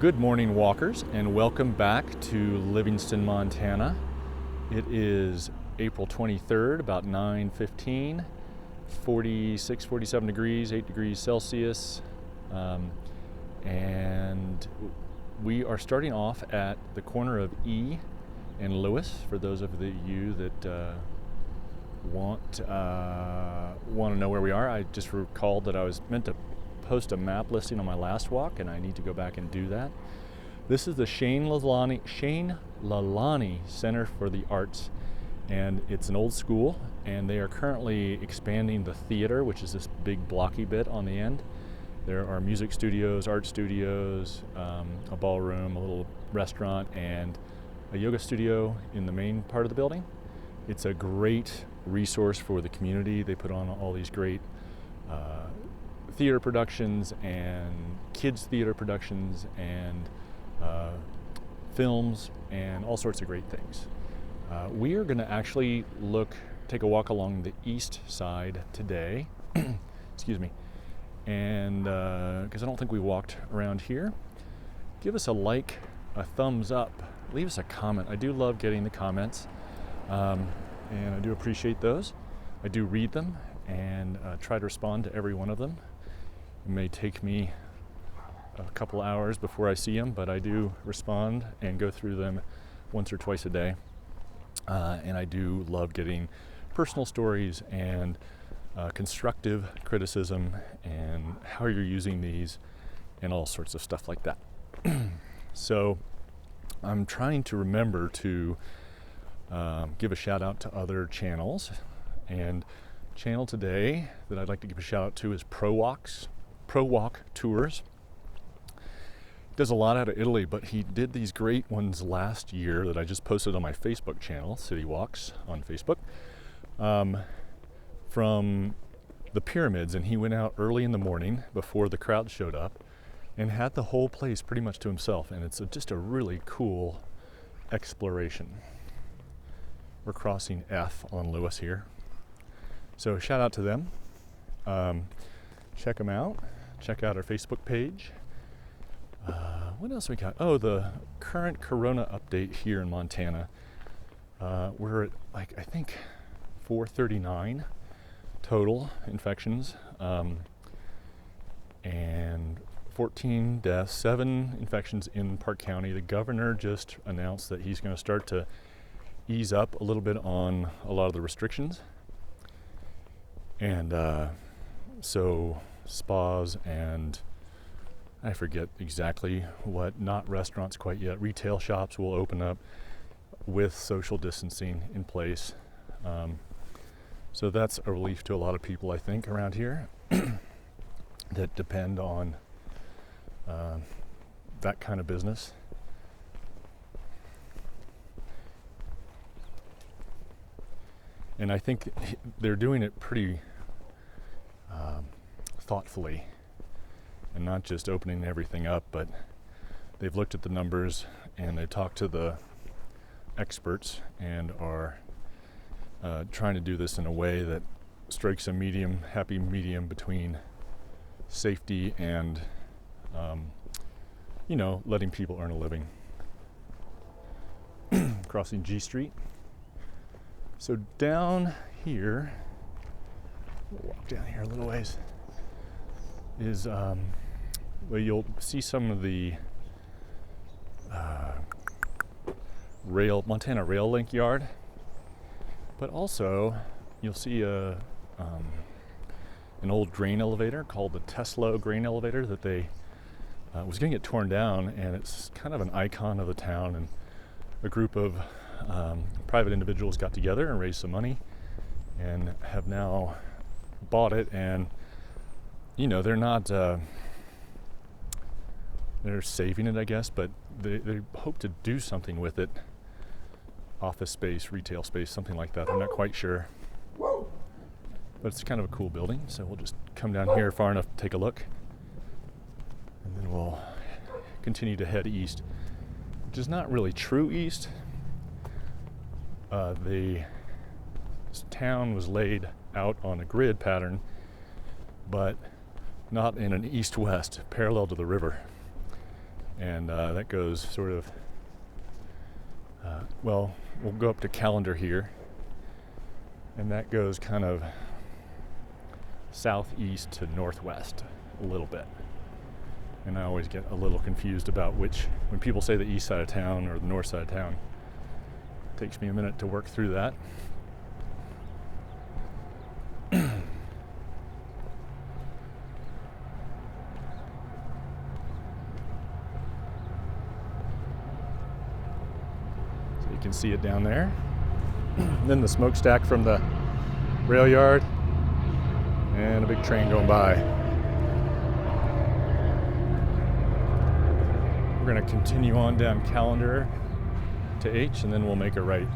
Good morning, walkers, and welcome back to Livingston, Montana. It is April 23rd, about 9:15, 46, 47 degrees, 8 degrees Celsius, and we are starting off at the corner of E and Lewis. For those of you that want to know where we are, I just recalled that I was meant to post a map listing on my last walk, and I need to go back and do that. This is the Shane Lalani Center for the Arts, and it's an old school, and they are currently expanding the theater, which is this big blocky bit on the end. There are music studios, art studios, a ballroom, a little restaurant, and a yoga studio in the main part of the building. It's a great resource for the community. They put on all these great theater productions and kids theater productions and films and all sorts of great things. We are going to actually take a walk along the east side today. Excuse me. And because I don't think we walked around here, give us a like, a thumbs up, leave us a comment. I do love getting the comments, and I do appreciate those. I do read them and try to respond to every one of them. It may take me a couple hours before I see them, but I do respond and go through them once or twice a day. And I do love getting personal stories and constructive criticism and how you're using these and all sorts of stuff like that. So I'm trying to remember to give a shout out to other channels, and channel today that I'd like to give a shout out to is Pro Walk Tours. Does a lot out of Italy, but he did these great ones last year that I just posted on my Facebook channel, City Walks on Facebook, from the pyramids, and he went out early in the morning before the crowd showed up and had the whole place pretty much to himself, and it's just a really cool exploration. We're crossing F on Lewis here, so shout out to them. Check them out. Check out our Facebook page. What else we got? Oh, the current corona update here in Montana. We're at I think 439 total infections, and 14 deaths, 7 infections in Park County. The governor just announced that he's going to start to ease up a little bit on a lot of the restrictions. And so spas and I forget exactly what, not restaurants quite yet, retail shops will open up with social distancing in place. So that's a relief to a lot of people, I think, around here that depend on that kind of business. And I think they're doing it pretty thoughtfully, and not just opening everything up, but they've looked at the numbers and they've talked to the experts and are trying to do this in a way that strikes a happy medium between safety and letting people earn a living. Crossing G Street. So down here, we'll walk down here a little ways, is you'll see some of the Montana Rail Link yard, but also you'll see an old grain elevator called the Tesla grain elevator that they was going to get torn down, and it's kind of an icon of the town, and a group of private individuals got together and raised some money and have now bought it, and they're not they're saving it, I guess, but they hope to do something with it, office space, retail space, something like that. I'm not quite sure, but it's kind of a cool building, so we'll just come down here far enough to take a look, and then we'll continue to head east, which is not really true east. The town was laid out on a grid pattern, but not in an east-west, parallel to the river. and that goes sort of, well, we'll go up to Calendar here, and that goes kind of southeast to northwest a little bit. And I always get a little confused about which, when people say the east side of town or the north side of town. It takes me a minute to work through that. So you can see it down there. Then the smokestack from the rail yard, and a big train going by. We're going to continue on down Calendar to H, and then we'll make a right.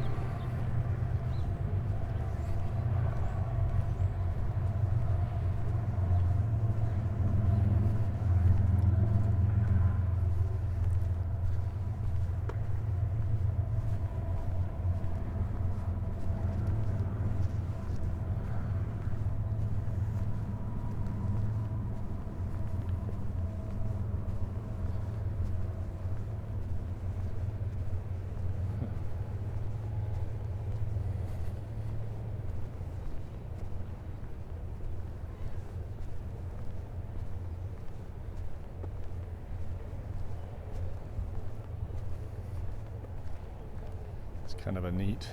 Kind of a neat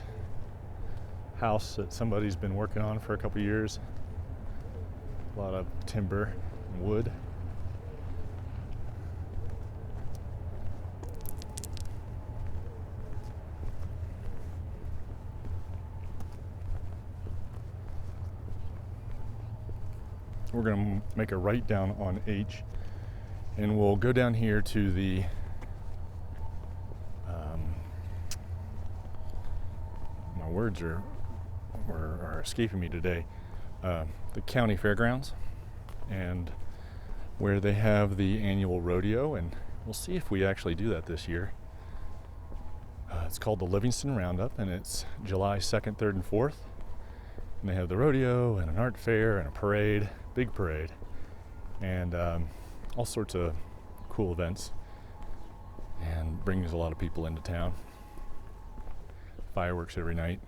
house that somebody's been working on for a couple years. A lot of timber and wood. We're going to make a right down on H, and we'll go down here to the words are escaping me today. The county fairgrounds, and where they have the annual rodeo, and we'll see if we actually do that this year. It's called the Livingston Roundup, and it's July 2nd, 3rd, and 4th. And they have the rodeo and an art fair and a parade, big parade, and all sorts of cool events, and brings a lot of people into town. Fireworks every night.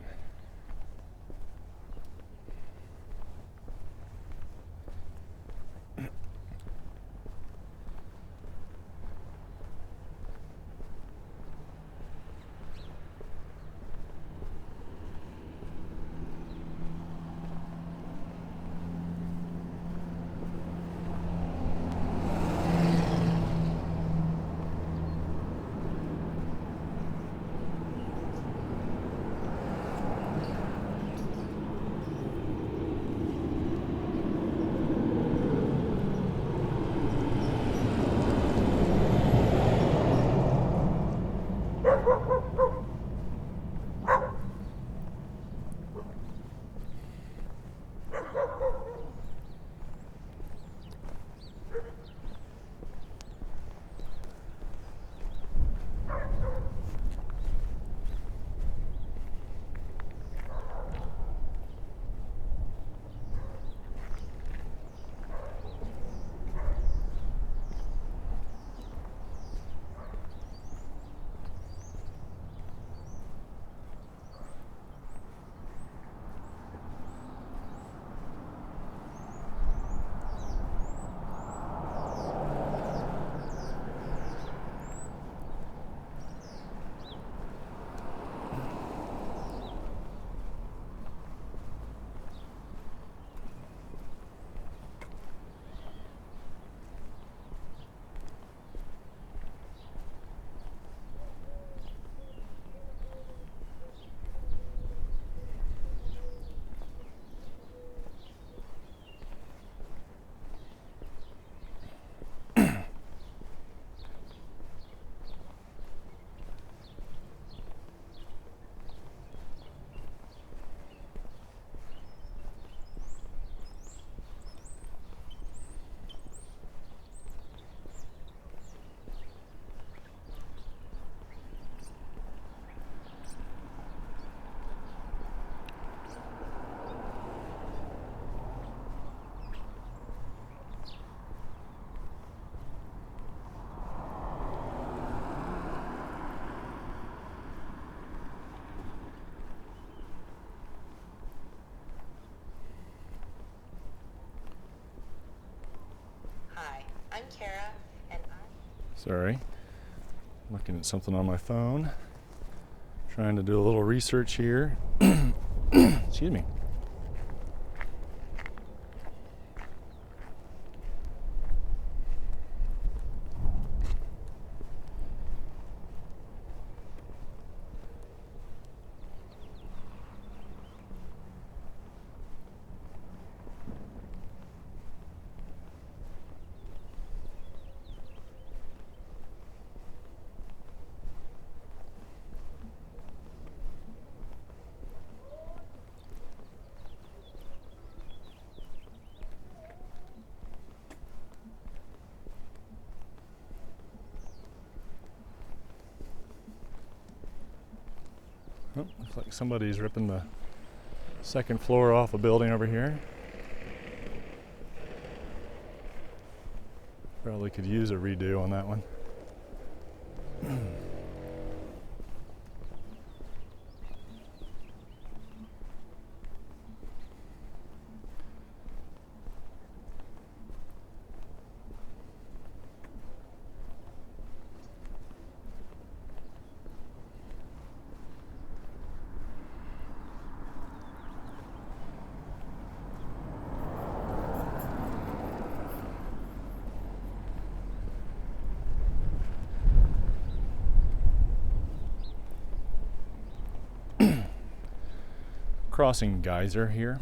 I'm Kara, and I'm... Sorry. Looking at something on my phone. Trying to do a little research here. Excuse me. Oh, looks like somebody's ripping the second floor off a building over here. Probably could use a redo on that one. Crossing Geyser here.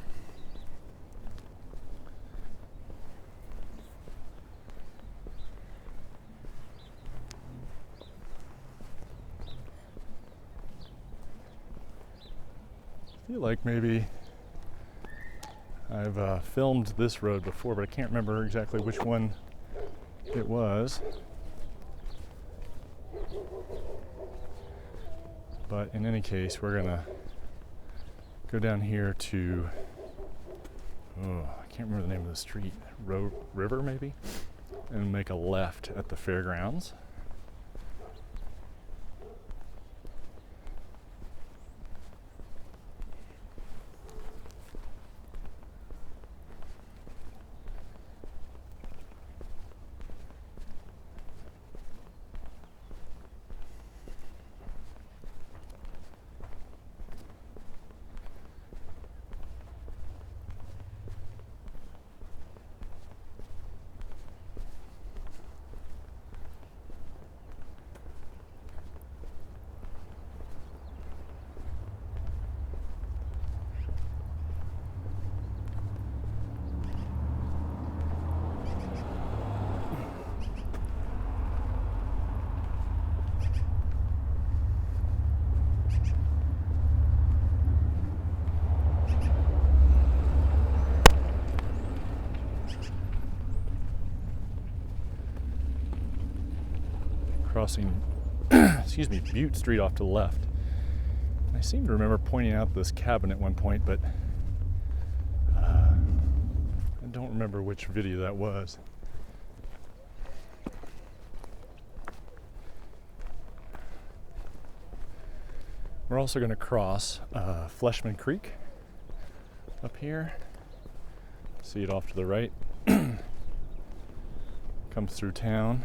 I feel like maybe I've filmed this road before, but I can't remember exactly which one it was. But in any case, we're gonna go down here to, I can't remember the name of the street, River maybe, and make a left at the fairgrounds. Crossing, excuse me, Butte Street off to the left. I seem to remember pointing out this cabin at one point, but I don't remember which video that was. We're also going to cross Fleshman Creek up here. See it off to the right. Comes through town.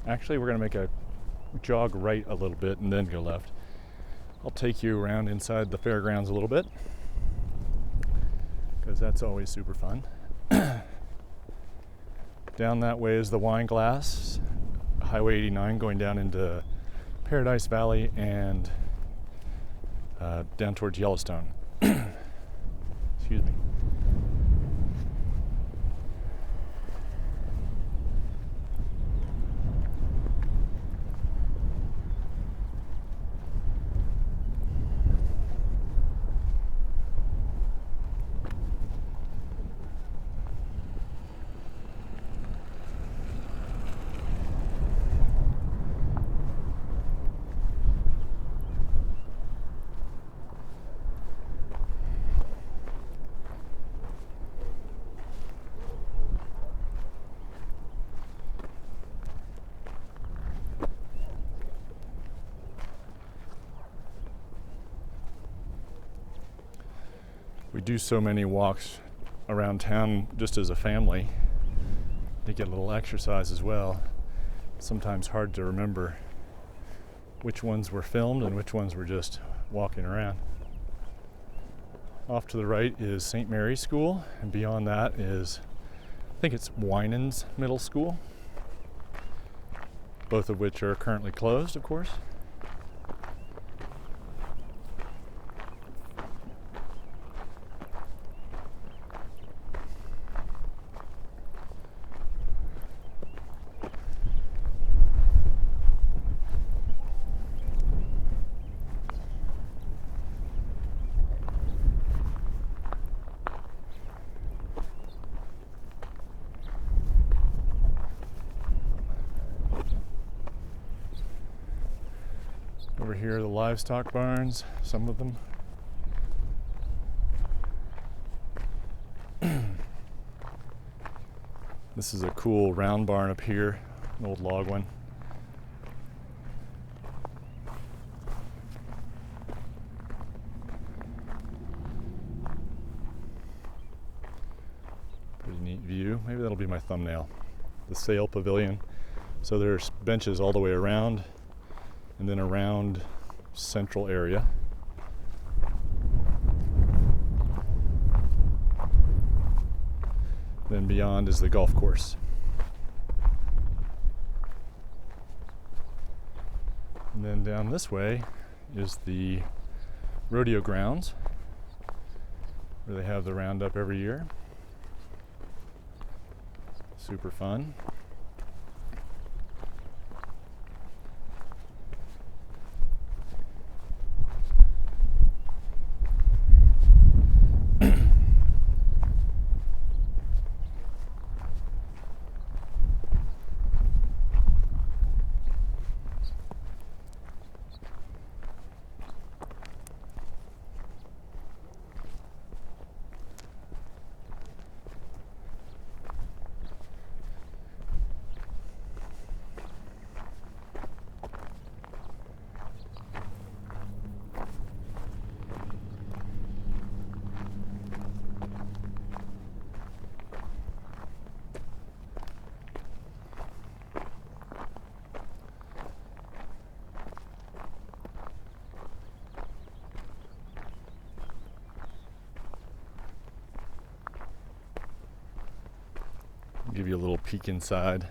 Actually, we're going to make a jog right a little bit and then go left. I'll take you around inside the fairgrounds a little bit, because that's always super fun. Down that way is the Wine Glass, Highway 89 going down into Paradise Valley and down towards Yellowstone. Excuse me. We do so many walks around town just as a family to get a little exercise as well. Sometimes hard to remember which ones were filmed and which ones were just walking around. Off to the right is St. Mary's School, and beyond that is, I think it's Winans Middle School, both of which are currently closed, of course. Over here are the livestock barns, some of them. This is a cool round barn up here, an old log one. Pretty neat view. Maybe that'll be my thumbnail. The sail pavilion. So there's benches all the way around, and then around central area. Then beyond is the golf course. And then down this way is the rodeo grounds, where they have the roundup every year. Super fun. Give you a little peek inside.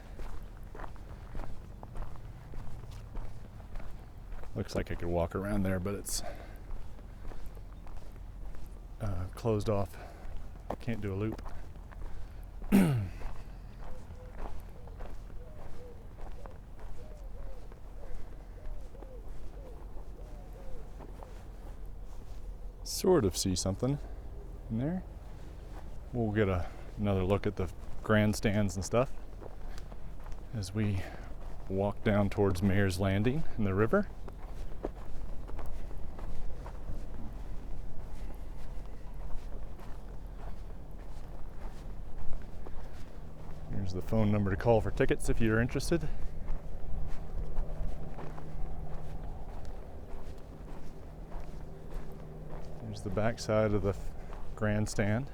Looks like I could walk around there, but it's closed off. Can't do a loop. Sort of see something in there. We'll get another look at the grandstands and stuff as we walk down towards Mayor's Landing in the river. Here's the phone number to call for tickets if you're interested. Here's the back side of the grandstand.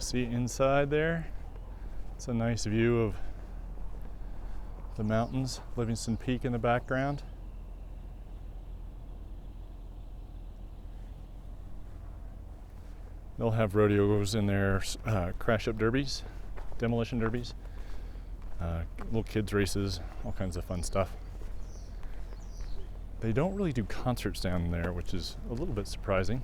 See inside there, it's a nice view of the mountains, Livingston Peak in the background. They'll have rodeos in there, crash-up derbies, demolition derbies, little kids races, all kinds of fun stuff. They don't really do concerts down there, which is a little bit surprising.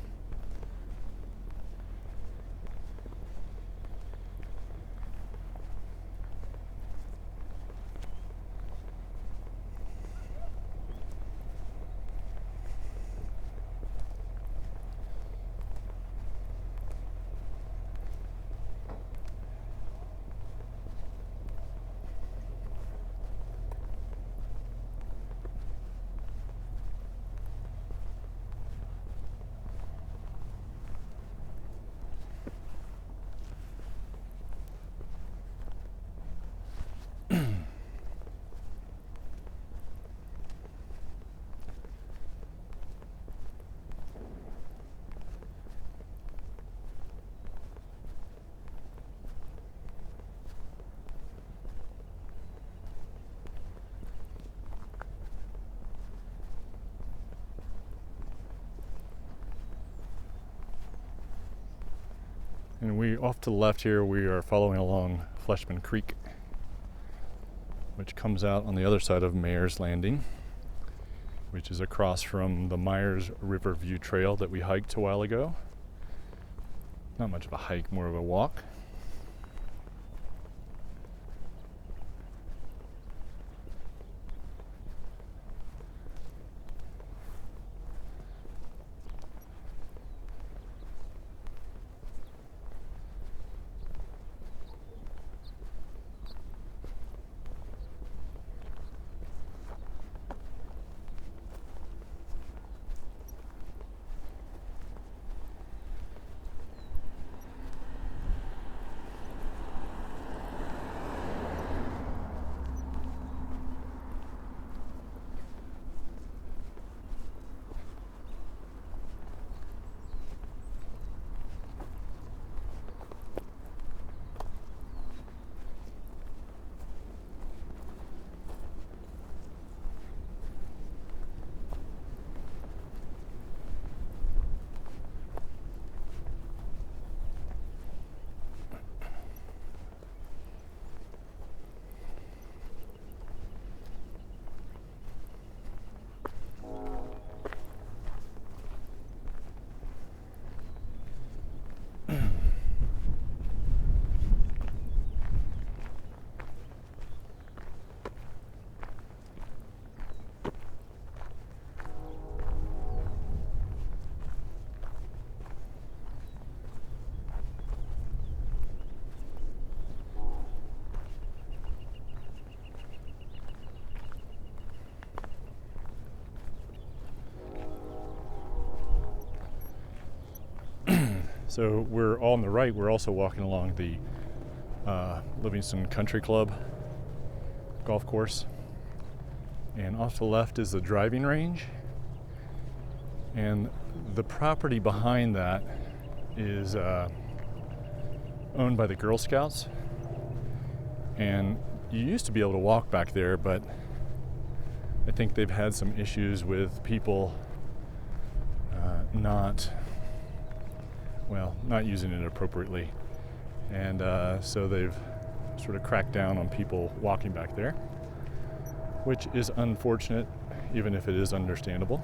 And we off to the left here, we are following along Fleshman Creek, which comes out on the other side of Mayor's Landing, which is across from the Myers River View Trail that we hiked a while ago. Not much of a hike, more of a walk. So we're on the right, we're also walking along the Livingston Country Club golf course. And off to the left is the driving range. And the property behind that is owned by the Girl Scouts. And you used to be able to walk back there, but I think they've had some issues with people not using it appropriately. And so they've sort of cracked down on people walking back there, which is unfortunate, even if it is understandable.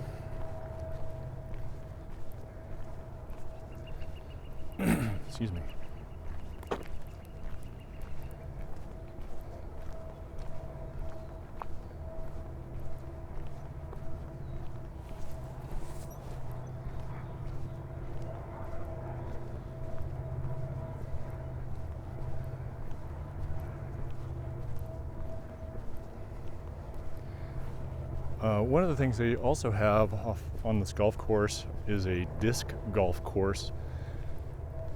Excuse me. One of the things they also have off on this golf course is a disc golf course.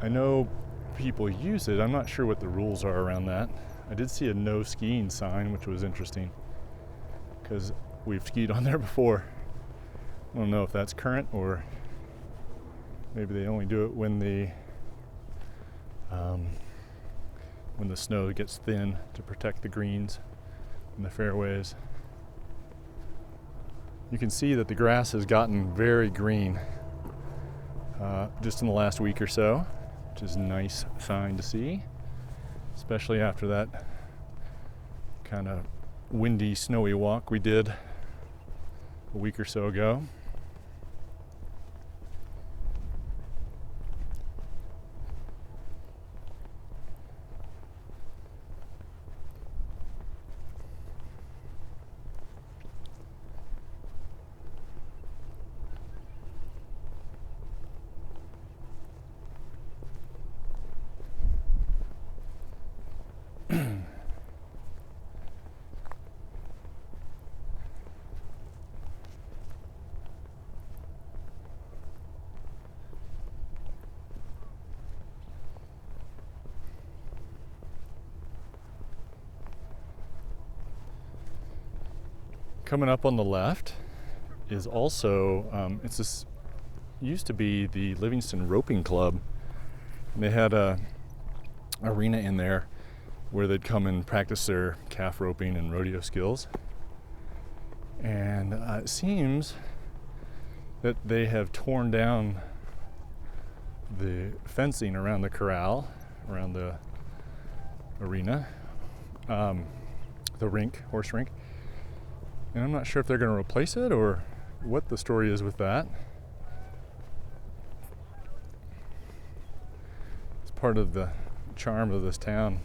I know people use it. I'm not sure what the rules are around that. I did see a no skiing sign, which was interesting because we've skied on there before. I don't know if that's current or maybe they only do it when the when the snow gets thin to protect the greens and the fairways. You can see that the grass has gotten very green just in the last week or so, which is a nice sign to see, especially after that kind of windy, snowy walk we did a week or so ago. Coming up on the left is also, used to be the Livingston Roping Club. And they had a arena in there where they'd come and practice their calf roping and rodeo skills. And it seems that they have torn down the fencing around the corral, around the arena, the rink, horse rink. And I'm not sure if they're going to replace it or what the story is with that. It's part of the charm of this town,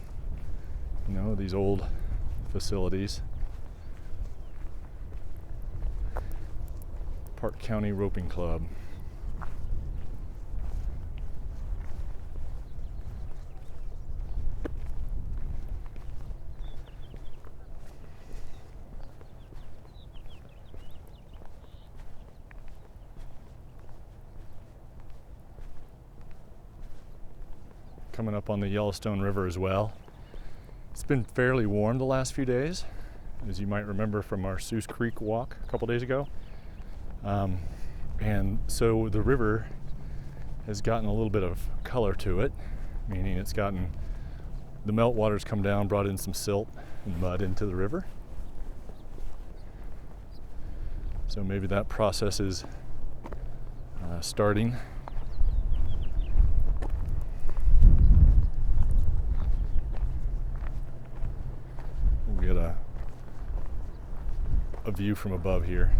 you know, these old facilities. Park County Roping Club. Coming up on the Yellowstone River as well. It's been fairly warm the last few days, as you might remember from our Seuss Creek walk a couple days ago. And so the river has gotten a little bit of color to it, meaning it's gotten, the meltwater's come down, brought in some silt and mud into the river. So maybe that process is starting. We'll get a view from above here.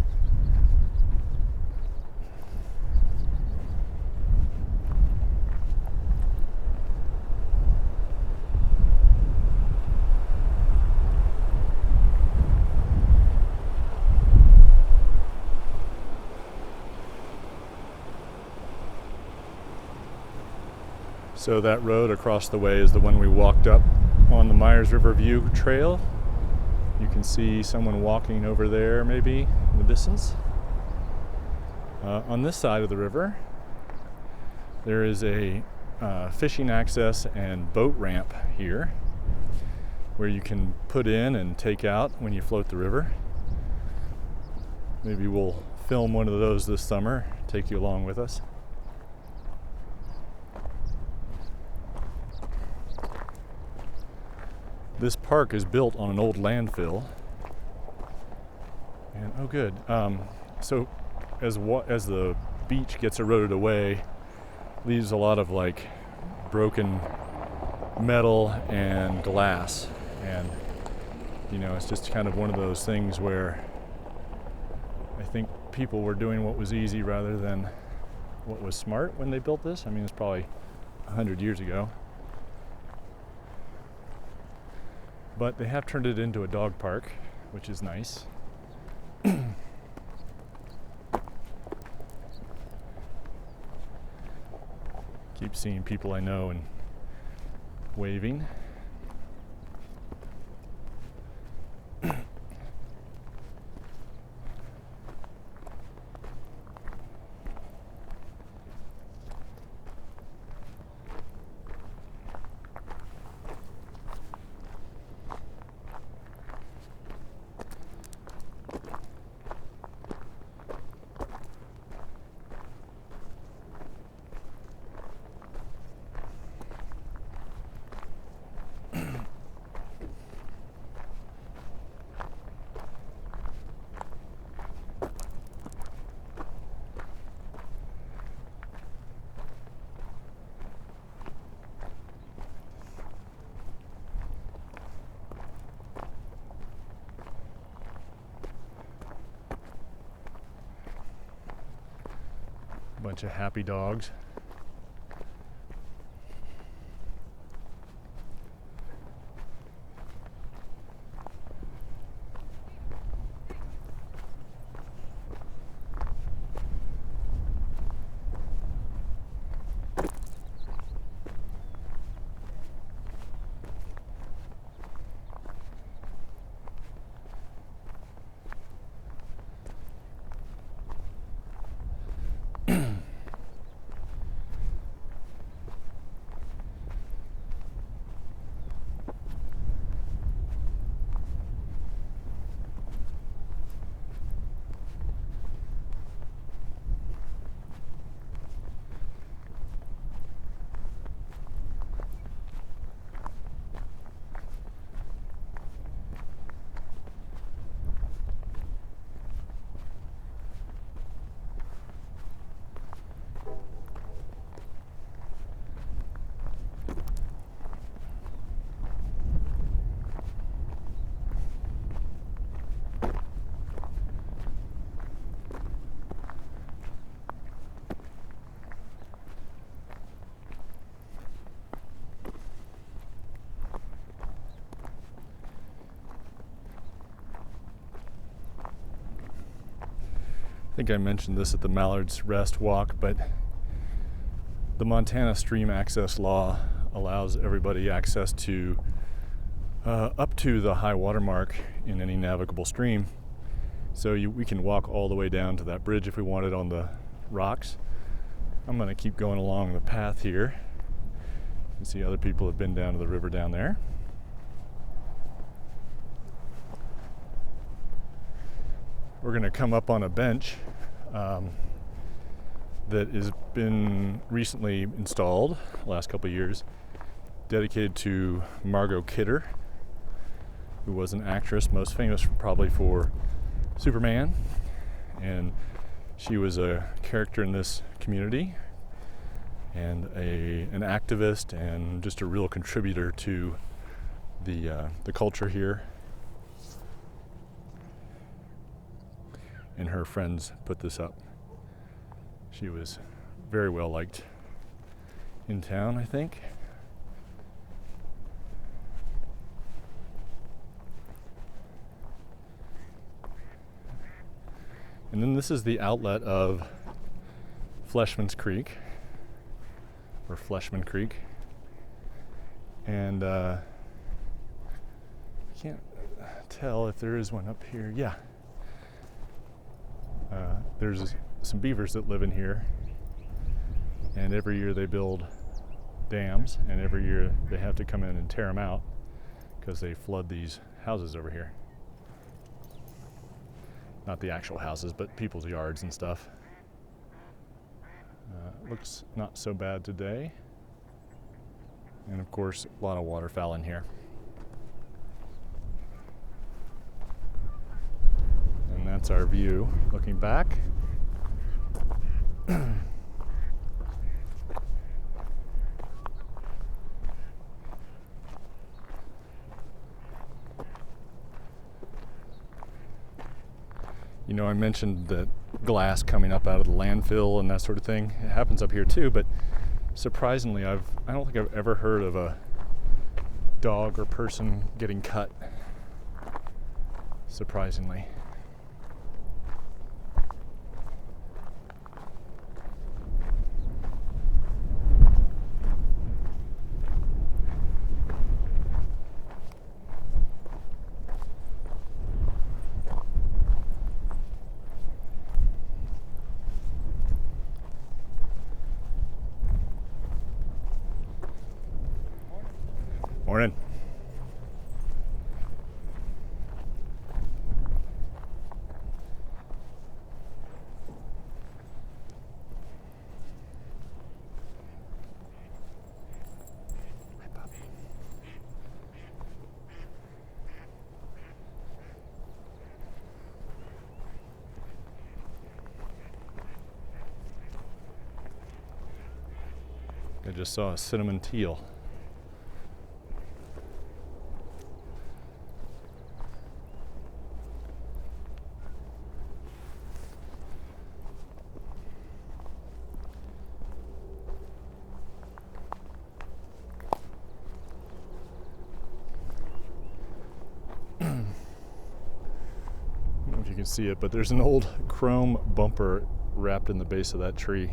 So that road across the way is the one we walked up on the Myers River View Trail. You can see someone walking over there maybe in the distance. On this side of the river, there is a fishing access and boat ramp here where you can put in and take out when you float the river. Maybe we'll film one of those this summer, take you along with us. This park is built on an old landfill, and oh good. So as the beach gets eroded away, leaves a lot of like broken metal and glass, and you know, it's just kind of one of those things where I think people were doing what was easy rather than what was smart when they built this. I mean, it's probably 100 years ago. But they have turned it into a dog park, which is nice. Keep seeing people I know and waving. Bunch of happy dogs. I think I mentioned this at the Mallard's Rest walk, but the Montana Stream Access Law allows everybody access to up to the high water mark in any navigable stream. So we can walk all the way down to that bridge if we wanted on the rocks. I'm going to keep going along the path here. You can see other people have been down to the river down there. We're going to come up on a bench that has been recently installed, the last couple of years, dedicated to Margot Kidder, who was an actress most famous probably for Superman, and she was a character in this community and an activist and just a real contributor to the culture here. And her friends put this up. She was very well liked in town, I think. And then this is the outlet of Fleshman's Creek, or Fleshman Creek. And I can't tell if there is one up here. Yeah. There's some beavers that live in here, and every year they build dams, and every year they have to come in and tear them out because they flood these houses over here. Not the actual houses, but people's yards and stuff. Looks not so bad today, and of course a lot of waterfowl in here. And that's our view looking back. You know, I mentioned that glass coming up out of the landfill and that sort of thing. It happens up here too, but surprisingly, I don't think I've ever heard of a dog or person getting cut. Surprisingly. Morning. Hi, puppy. I just saw a cinnamon teal. can see it, but there's an old chrome bumper wrapped in the base of that tree.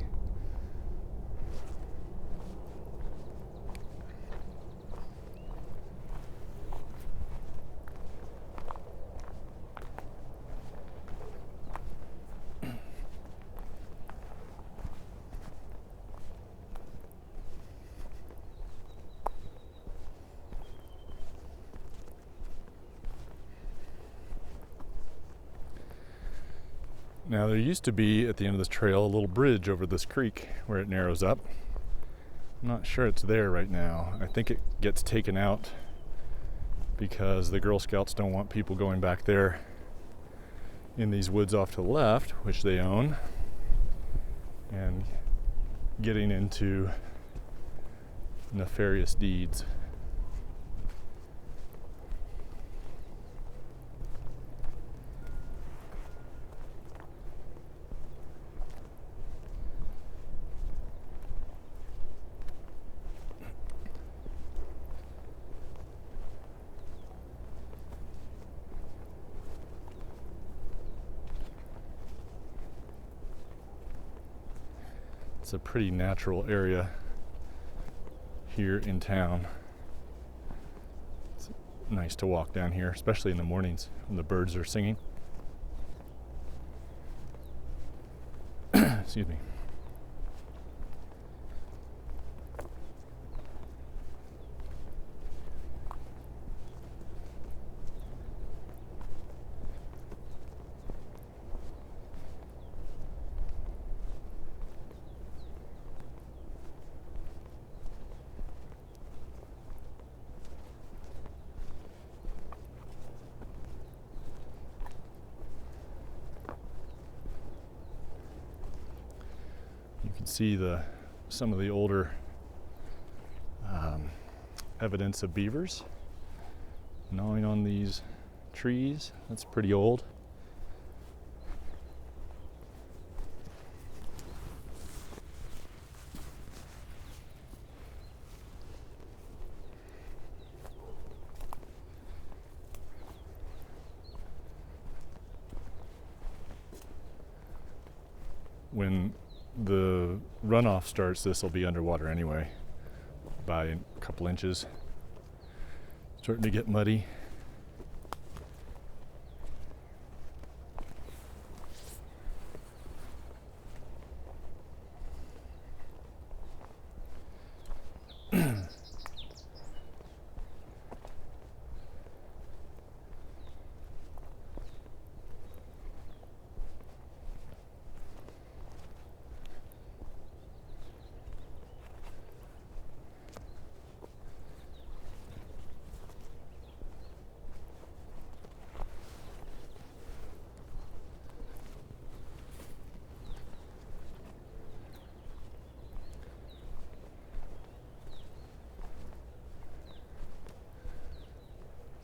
Now there used to be at the end of this trail a little bridge over this creek where it narrows up. I'm not sure it's there right now. I think it gets taken out because the Girl Scouts don't want people going back there in these woods off to the left, which they own, and getting into nefarious deeds. It's a pretty natural area here in town. It's nice to walk down here, especially in the mornings when the birds are singing. Excuse me. You can see some of the older evidence of beavers gnawing on these trees. That's pretty old. When the runoff starts, this will be underwater anyway by a couple inches. Starting to get muddy.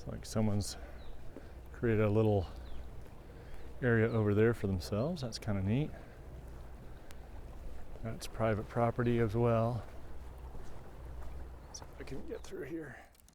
Like someone's created a little area over there for themselves. That's kind of neat. That's private property as well. See if I can get through here.